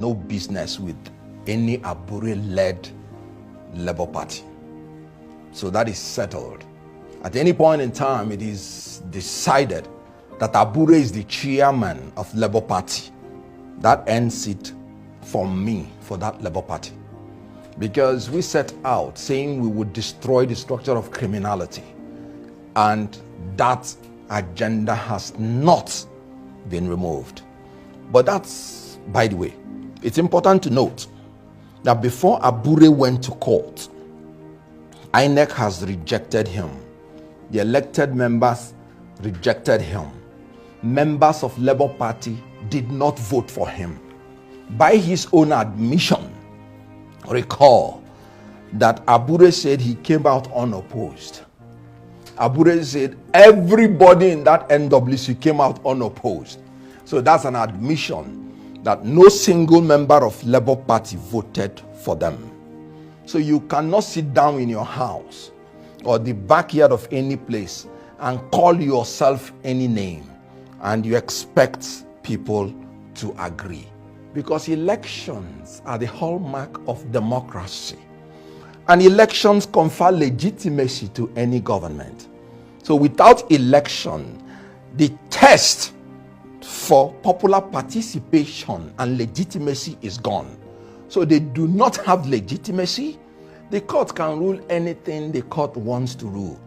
no business with any Abure-led Labour Party. So that is settled. At any point in time, it is decided that Abure is the chairman of Labour Party. That ends it for me, for that Labour Party. Because we set out saying we would destroy the structure of criminality. And that agenda has not been removed. But that's, by the way, it's important to note that before Abure went to court, INEC has rejected him. The elected members rejected him. Members of Labour Party did not vote for him. By his own admission, recall that Abure said he came out unopposed. Abure said everybody in that NWC came out unopposed. So that's an admission that no single member of Labour Party voted for them. So you cannot sit down in your house or the backyard of any place and call yourself any name and you expect people to agree. Because elections are the hallmark of democracy. And elections confer legitimacy to any government. So without election, the test for popular participation and legitimacy is gone. So they do not have legitimacy. The court can rule anything the court wants to rule.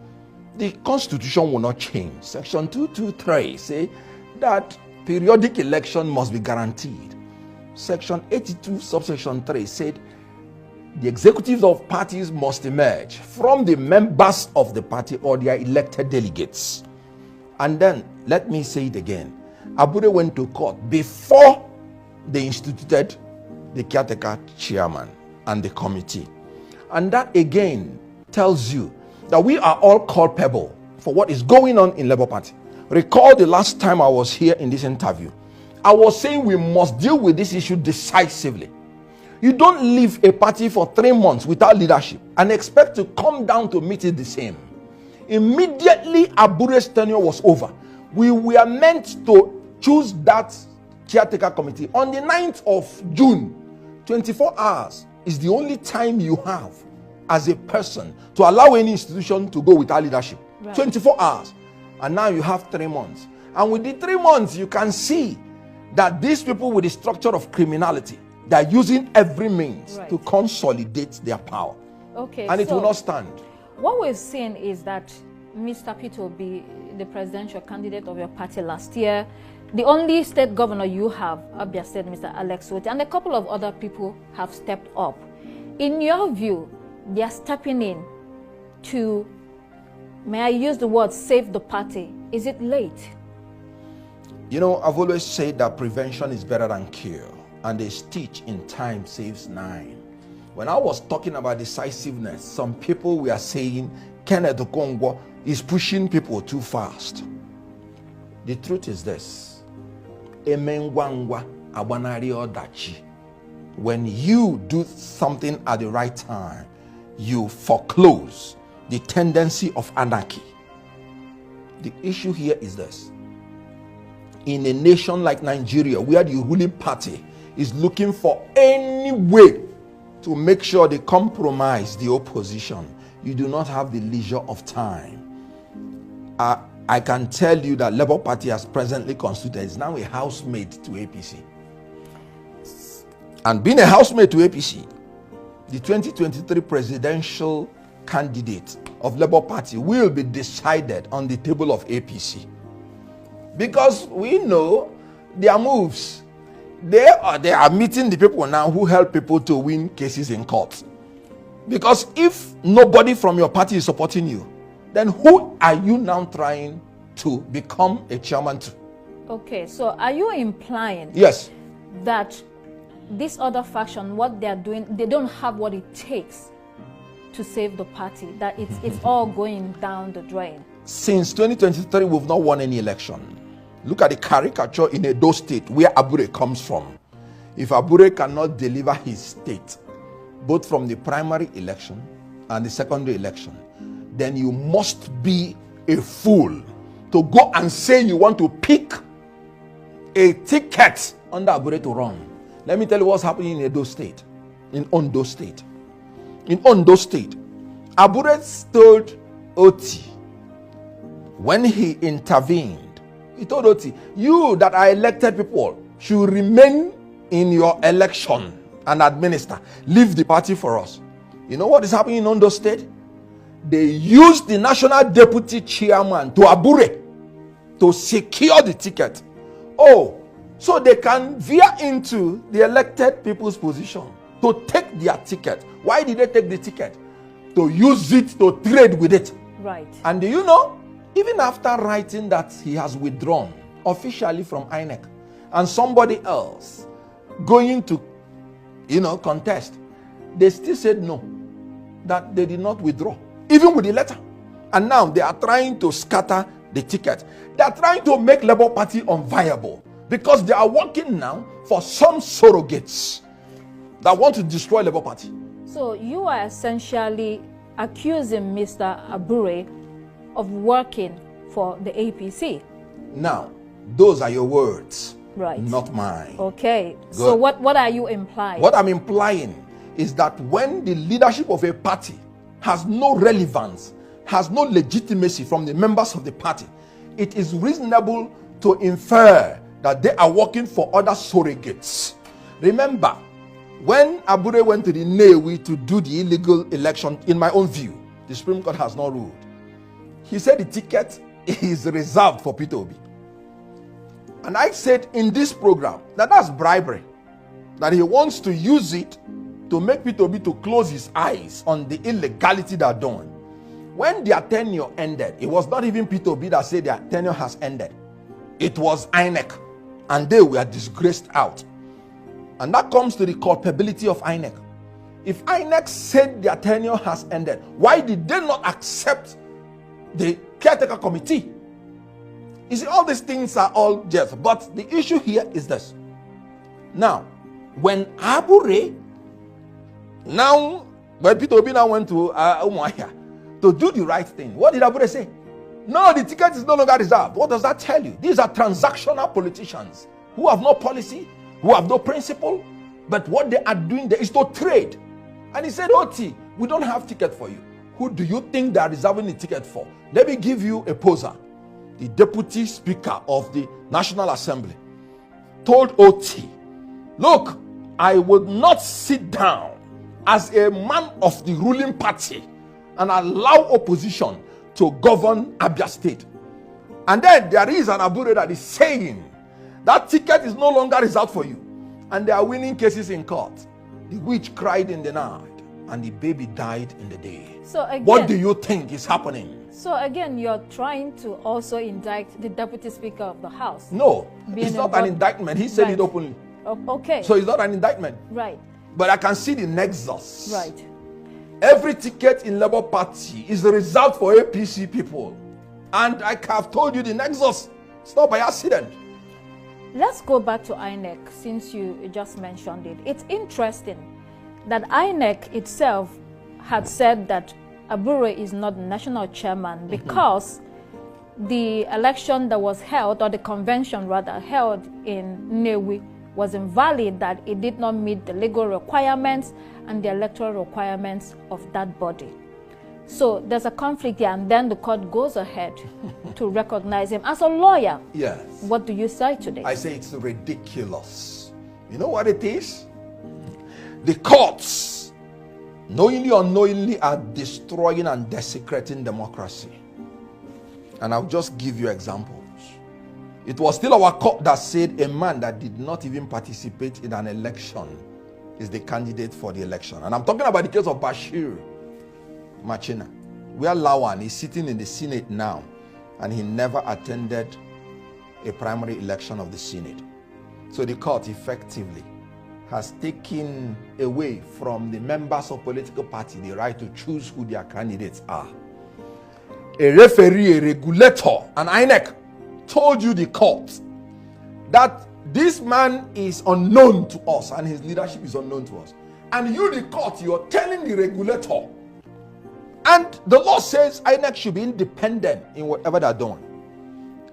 The constitution will not change. Section 223 say that periodic election must be guaranteed. Section 82 subsection 3 said the executives of parties must emerge from the members of the party or their elected delegates. And then, let me say it again, Abure went to court before they instituted the caretaker chairman and the committee. And that again tells you that we are all culpable for what is going on in Labour Party. Recall the last time I was here in this interview, I was saying we must deal with this issue decisively. You don't leave a party for 3 months without leadership and expect to come down to meet it the same. Immediately Abure's tenure was over, we were meant to choose that caretaker committee on the 9th of June. 24 hours is the only time you have as a person to allow any institution to go without leadership. Right. 24 hours. And now you have 3 months. And with the 3 months, you can see that these people with the structure of criminality, they're using every means to consolidate their power. Okay. And it will not stand. What we're seeing is that Mr. Peter Obi, the presidential candidate of your party last year, the only state governor you have, Abia State, Mr. Alex Wood, and a couple of other people have stepped up. In your view, they are stepping in to, may I use the word, save the party. Is it late? You know, I've always said that prevention is better than cure, and a stitch in time saves 9. When I was talking about decisiveness, some people were saying Kenneth Okonkwo is pushing people too fast. The truth is this. When you do something at the right time, you foreclose the tendency of anarchy. The issue here is this. In a nation like Nigeria, where the ruling party is looking for any way to make sure they compromise the opposition, you do not have the leisure of time. I can tell you that Labour Party has presently constituted is now a housemate to APC. And being a housemate to APC, the 2023 presidential candidate of Labour Party will be decided on the table of APC. Because we know their moves. They are meeting the people now who help people to win cases in court. Because if nobody from your party is supporting you, then who are you now trying to become a chairman to? Okay, so are you implying that this other faction, what they are doing, they don't have what it takes to save the party, that it's all going down the drain? Since 2023, we've not won any election. Look at the caricature in Edo State, where Abure comes from. If Abure cannot deliver his state, both from the primary election and the secondary election, then you must be a fool to go and say you want to pick a ticket under Abure to run. Let me tell you what's happening in Edo State, in Ondo State. In Ondo State, Abure told Oti, when he intervened, he told Oti, you that are elected people should remain in your election and administer. Leave the party for us. You know what is happening in Ondo State? They used the national deputy chairman to Abure to secure the ticket. Oh, so they can veer into the elected people's position to take their ticket. Why did they take the ticket? To use it to trade with it. Right. And do you know, even after writing that he has withdrawn officially from INEC and somebody else going to, contest, they still said no, that they did not withdraw, even with the letter. And now they are trying to scatter the ticket. They are trying to make Labour Party unviable because they are working now for some surrogates that want to destroy Labour Party. So you are essentially accusing Mr. Abure of working for the APC. Now, those are your words, right? Not mine. Okay. Good. So what are you implying? What I'm implying is that when the leadership of a party has no relevance, has no legitimacy from the members of the party, it is reasonable to infer that they are working for other surrogates. Remember, when Abure went to the Nnewi to do the illegal election, in my own view, the Supreme Court has not ruled. He said the ticket is reserved for Peter Obi. And I said in this program that that's bribery, that he wants to use it to make Peter Obi to close his eyes on the illegality they're doing. When their tenure ended, it was not even Peter Obi that said their tenure has ended. It was INEC, and they were disgraced out. And that comes to the culpability of INEC. If INEC said their tenure has ended, why did they not accept the caretaker committee? You see, all these things are all just. But the issue here is this. Now, when Abure, when Peter Obi now went to Umuahia to do the right thing, what did Abure say? No, the ticket is no longer reserved. What does that tell you? These are transactional politicians who have no policy, who have no principle, but what they are doing there is to trade. And he said, Oti, we don't have ticket for you. Who do you think they are reserving the ticket for? Let me give you a poser. The deputy speaker of the National Assembly told Oti, look, I would not sit down as a man of the ruling party and allow opposition to govern Abia State. And then there is an Abure that is saying that ticket is no longer reserved for you. And they are winning cases in court. The witch cried in the night and the baby died in the day. So again, what do you think is happening? So again, you're trying to also indict the Deputy Speaker of the House. No, it's not an indictment. He said it openly. Okay. So it's not an indictment. Right. But I can see the nexus. Right. Every ticket in Labour Party is reserved for APC people. And I have told you the nexus. It's not by accident. Let's go back to INEC since you just mentioned it. It's interesting that INEC itself had said that Abure is not national chairman because the election that was held, or the convention rather, held in Nnewi was invalid, that it did not meet the legal requirements and the electoral requirements of that body. So there's a conflict here, and then the court goes ahead to recognize him. As a lawyer, yes, what do you say today? I say it's ridiculous. You know what it is? The courts, knowingly or unknowingly, are destroying and desecrating democracy. And I'll just give you examples. It was still our court that said a man that did not even participate in an election is the candidate for the election. And I'm talking about the case of Bashir Machina, where Lawan is sitting in the Senate now, and he never attended a primary election of the Senate. So the court effectively has taken away from the members of political party the right to choose who their candidates are. A referee, a regulator, an INEC told you, the court, that this man is unknown to us and his leadership is unknown to us. And you, the court, you're telling the regulator. And the law says INEC should be independent in whatever they're doing.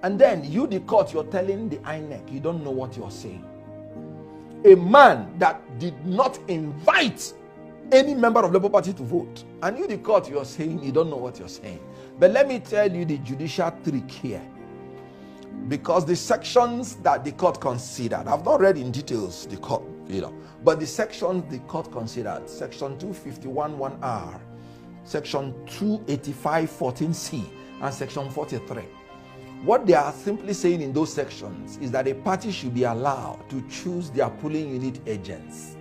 And then you, the court, you're telling the INEC, you don't know what you're saying. a man that did not invite any member of Labour Party to vote. And you, the court, you're saying you don't know what you're saying. But let me tell you the judicial trick here. Because the sections that the court considered, I've not read in details the court, but the sections the court considered, section 251 1R, section 285 14C, and section 43. What they are simply saying in those sections is that a party should be allowed to choose their polling unit agents.